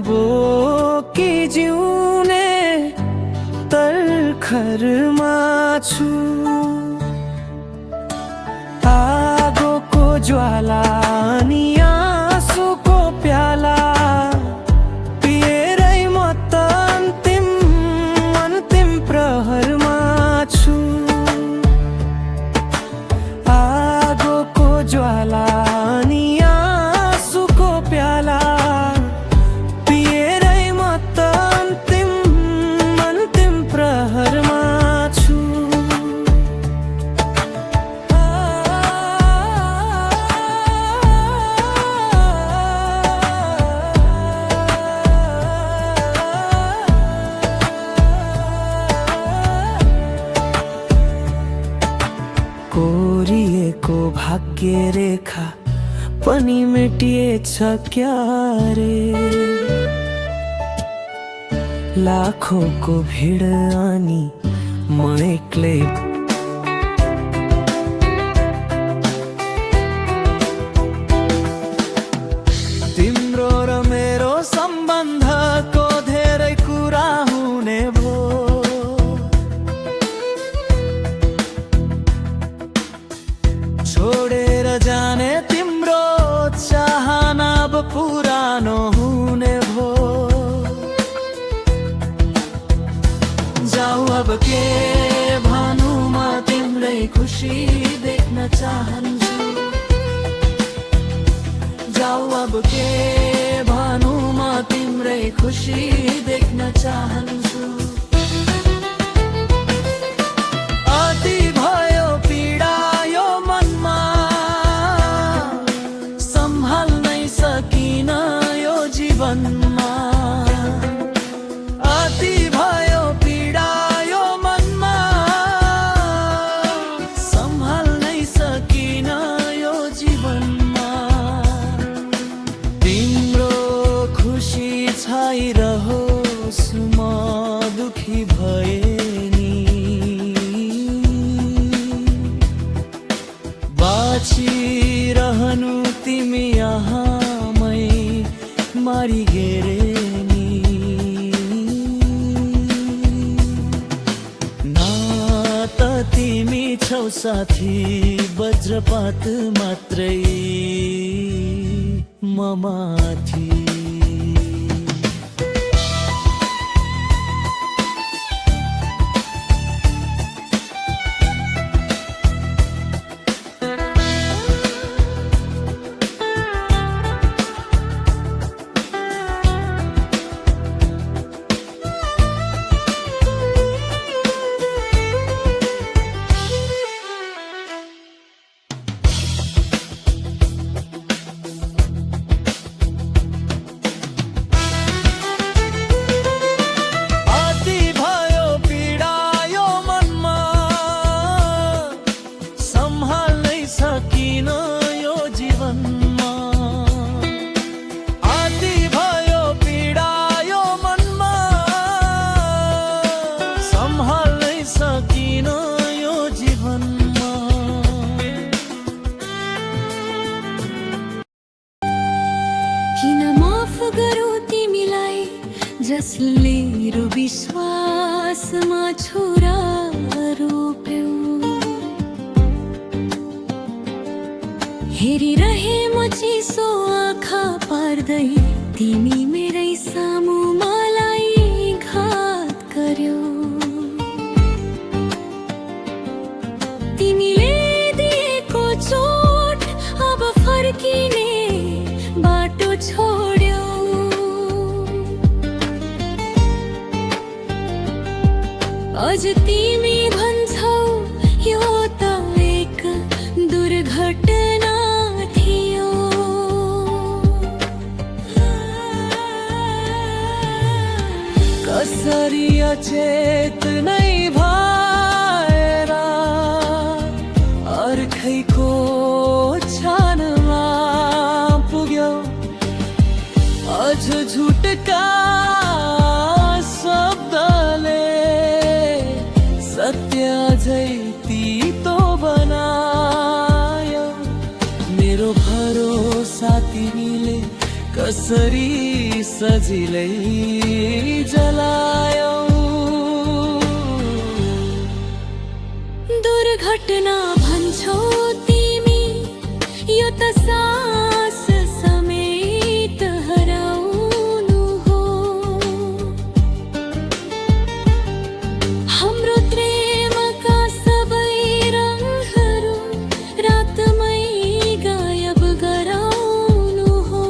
बोकी जिउने तर्खरमा छु। आगोको ज्वाला अनि आँसुको प्याला पिएरै म त अन्तिम प्रहरमा छु। आगोको ज्वाला अनि आँसुको प्याला पिएरै म त अन्तिम प्रहरमा छु। कोरिएको भाग्य रेखा पनि मेटिएछ क्यारे। लाखौंको भिड अनि म एक्लै। तिम्रो र मेरो सम्बन्धको धेरै कुरा हुने भो। छोडेर जाने तिम्रो चाहना अब पुरानो हुने भो। जाऊ अब के भनौँ म तिम्रै खुसी देख्न चाहन्छु। जाऊ अब के भनौँ म तिम्रै खुसी देख्न चाहन्छु। अति भयो पीडा यो मनमा सम्हाल्नै सकिन यो जीवनमा। अति भयो पीडा यो मनमा सम्हाल्नै सकिन यो जीवनमा। तिम्रो खुसी छाइरहोस् म दुखी भए नि। बाँचिरहनु तिमी यहाँमै मरिगेरे नि। ना त तिमी छौ साथी वज्रपात मात्रै म माथि। जसले रो विश्वासमा छोरा रोप्यौ। हेरिरहे म चिसो आँखा पार्दै तिमी मेरै सामु मलाई घात गर्यौ। तिमीले दिएको चोट अब फर्किने बाटो छोड्यौ। अझ तिमी भन्छौ यो त एक दुर्घटना थियो। कसरी अचेत नै भएर अर्खैको छानमा पुग्यौ। अझ झुटका शब्दले सत्य झै तितो बनायो। मेरो भरोसा तिमीले कस कसरी सजिलै जलायौ। दुर्घटना भन्छौ तिमी, यो त सास समेत हराउनु हो। हाम्रो प्रेमका सबै रङहरू रातमै गायब गराउनु हो।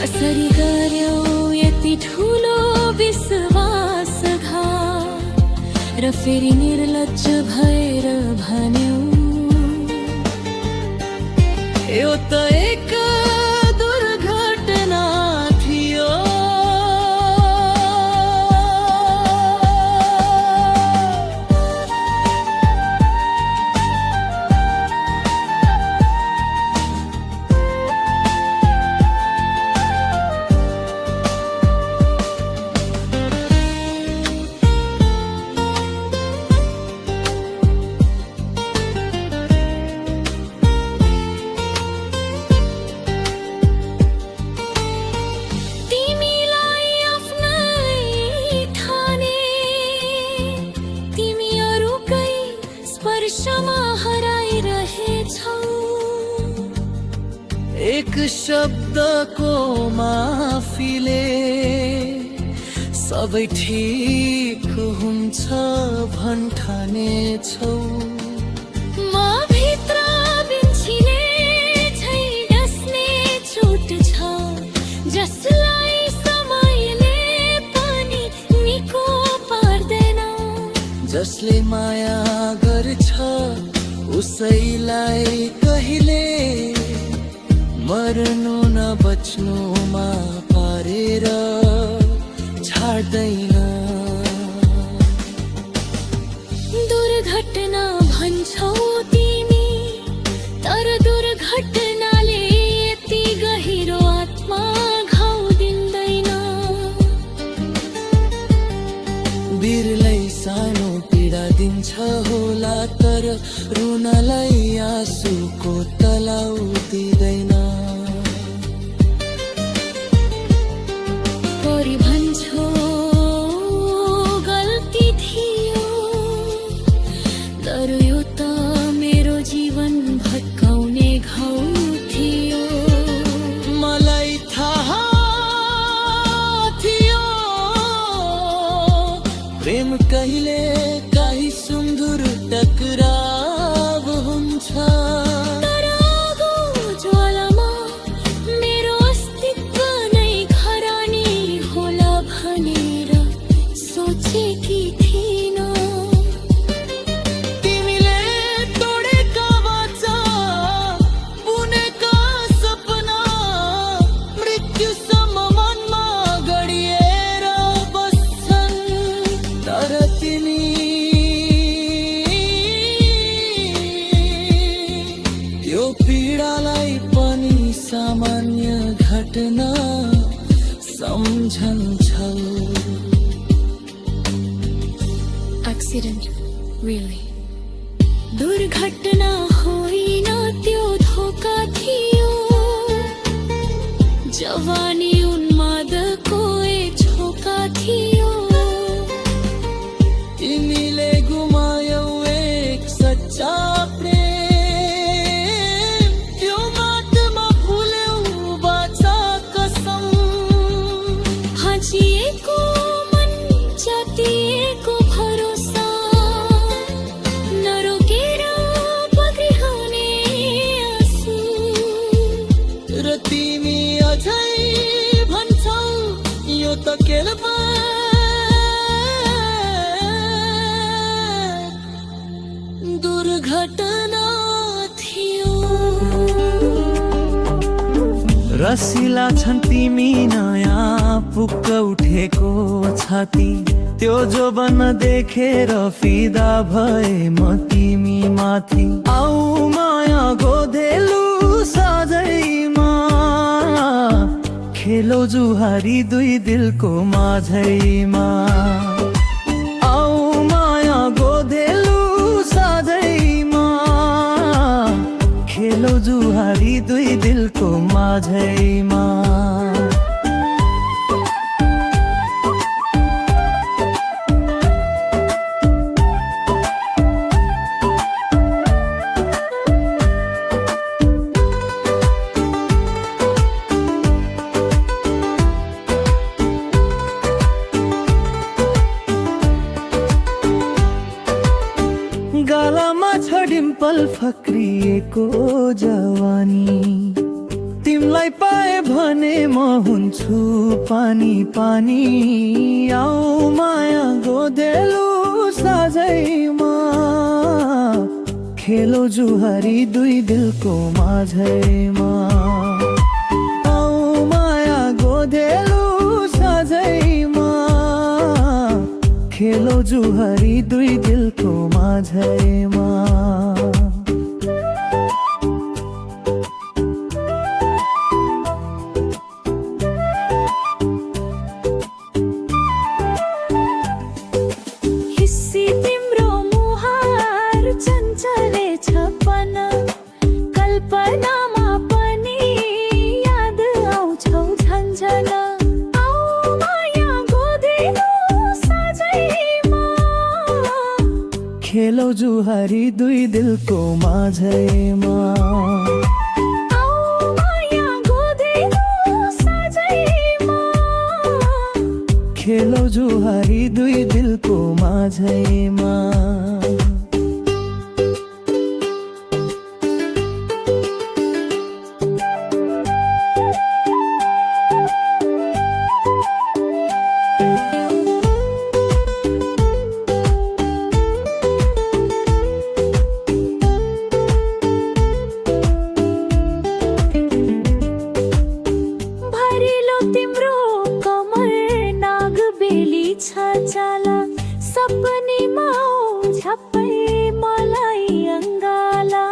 कसरी गर्यौ यति ठुलो विश्वासघात, र फेरि निर्लज्ज भएर भन्यौ यो त एक दुर्घटना थियो। एक शब्दको माफीले सबै ठिक हुन्छ भन्ठानेछौ। म भित्र बिन्छिने झै डस्ने चोट छ, जसलाई समयले पनि निको पार्दैन। जसले माया गर्छ उसैलाई कहिले मर्नु न बच्नुमा पारेर छाड्दैन। दुर्घटना भन्छौ तिमी, तर दुर्घटनाले यति गहिरो आत्मा घाउ दिँदैन। बिरलै सानो पीडा दिन्छ होला, तर रुनलाई आँसुको तलाउ दिँदैन। परि भन्छौ गल्ती थियो, तर यो त मेरो जीवन भत्काउने घाउ थियो। मलाई थाहा थियो प्रेम कहिले काहीँ सुन्दर टकराव हुन्छ। तर आगो ज्वालामा मेरो अस्तित्व नै खरानी होला भनेर सोचेकी थिइन। तिमीले तोडेका वाचा, बुनेका सपना मृत्युसम्म मनमा गडिएर बस्छन्। तर तिमी यो पीडालाई पनि सामान्य घटना सम्झन्छौ। Accident, really. दुर्घटना होइन त्यो धोका थियो, जवानी उन्मादको एक झोका थियो। तिमीले गुमायौ एक सच्चा प्रेम, त्यो माटोमा फुल्यौ बाचा कसम। भाँचिएको मन, जातिएको भरोसा, नरोकेर बग्रिहाल्ने आँसु। र तिमी अझै भन्छौ यो त केवल दुर्घटना थियो। रसिला छन् तिमी नयाँ पुक्क उठेको छाती, त्यो जोबन देखेर फिदा भए म तिमी माथि। आऊ माया गोधेलु सजैमा, खेलो जुहारी दुई दिलको माझैमा। आऊ माया गोधेलु सजैमा, खेल खेलो जुहारी दुई दिलको माझैमा। गालामा छ डिम्पल फक्रिएको जवानी, तिमलाई पाए भने म हुन्छु पानी पानी। आऊ माया गोदेलु साझैमा, खेलो जुहारी दुई दिलको माझैमा। आऊ माया गोदेलु साझैमा, खेलो जुहारी दुई दिलको माझैमा। हिस्सी तिम्रो मुहार चञ्चले छपन, कल्पनामा पनि याद आउँछौ झन्झन। खेलो जुहारी दुई दिलको माझैमा। आऊ माया गोदेलु साझैमा, खेलो जुहारी दुई दिलको माझैमा। छाला सपनीमा झप्पै मलाई अङ्गाला।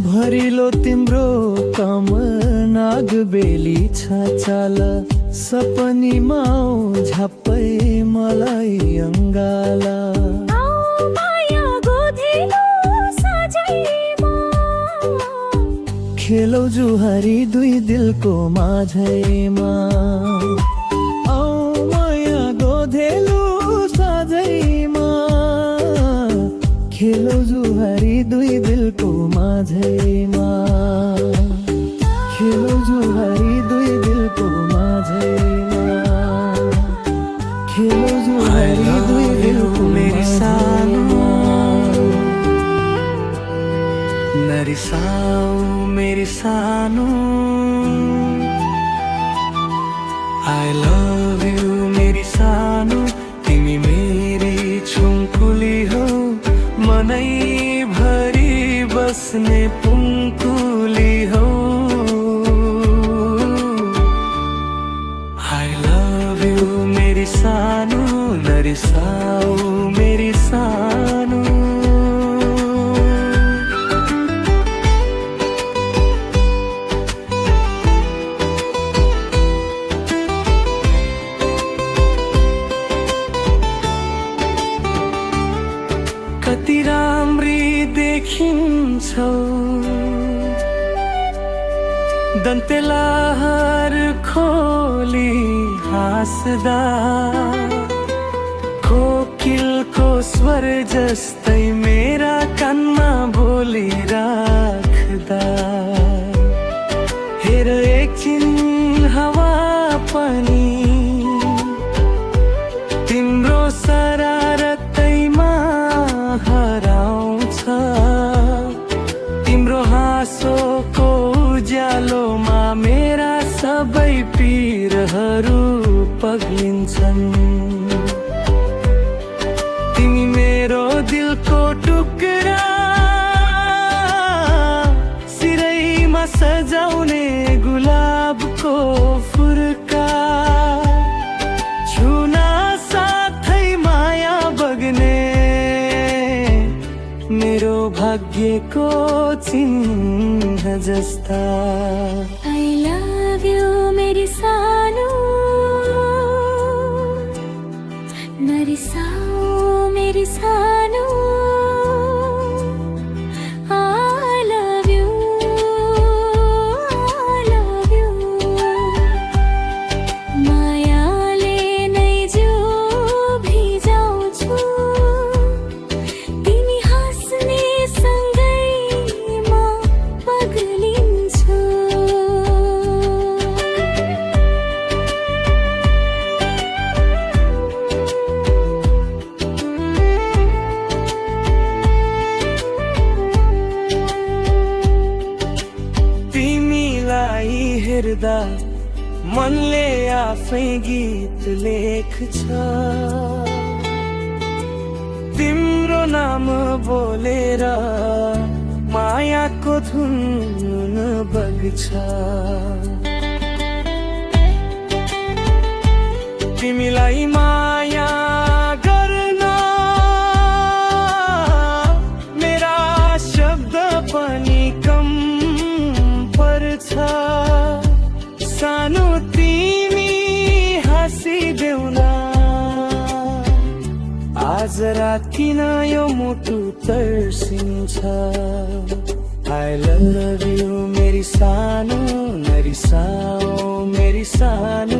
भरिलो तिम्रो कमर नागबेली छ चाल, सपनीमा झप्पै मलाई अङ्गाला। आऊ माया गोदेलु साझैमा, खेलो जुहारी दुई दिलको माझैमा। आऊ माया गोदेलु साझैमा, खेलो जुहारी दुई दिलको माझैमा। खेलो जुहारी दुई दिलको माझैमा। खेलो जुहारी दुई दिलको मेरी सानो। नरिसाऊ मेरी सानो, I love you मेरी सानो। तिमी मेरी छुम्कुली हो, मनै भरि बस्ने पुङ्कुली हो। I love you मेरी सानो, नरिसाऊ मेरी सानो। कति राम्री देखिन्छौ, दन्तेलहर खोली हाँस्दा, कोकिलको स्वर जस्तै मेरा कानमा बोलिराख्दा। हेर एकछिन हावा पनि तिम्रो शरारतैमा हराउँछ। तिम्रो हाँसोको उज्यालोमा मेरा सबै पीरहरू पग्लिन्छन्। तिमी मेरो दिलको टुक्रा, सिरैमा सजाउने गुलाबको फुर्का। छुना साथै माया बग्ने मेरो भाग्यको चिन्ह जस्ता। I love you मेरी सानो, नरिसाऊ मेरी सानो। तिमीलाई हेर्दा मनले आफै गीत लेख्छ तिम्रो नाम बोलेर मायाको धुन बग्छ तिमीलाई माया गर्न मेरा शब्द पनि कम पर्छ सानो तिमी हाँसिदेऊ न आज राति न यो मुटु तर्सिन्छ I love you मेरी सानो नरिसाओ मेरी सानो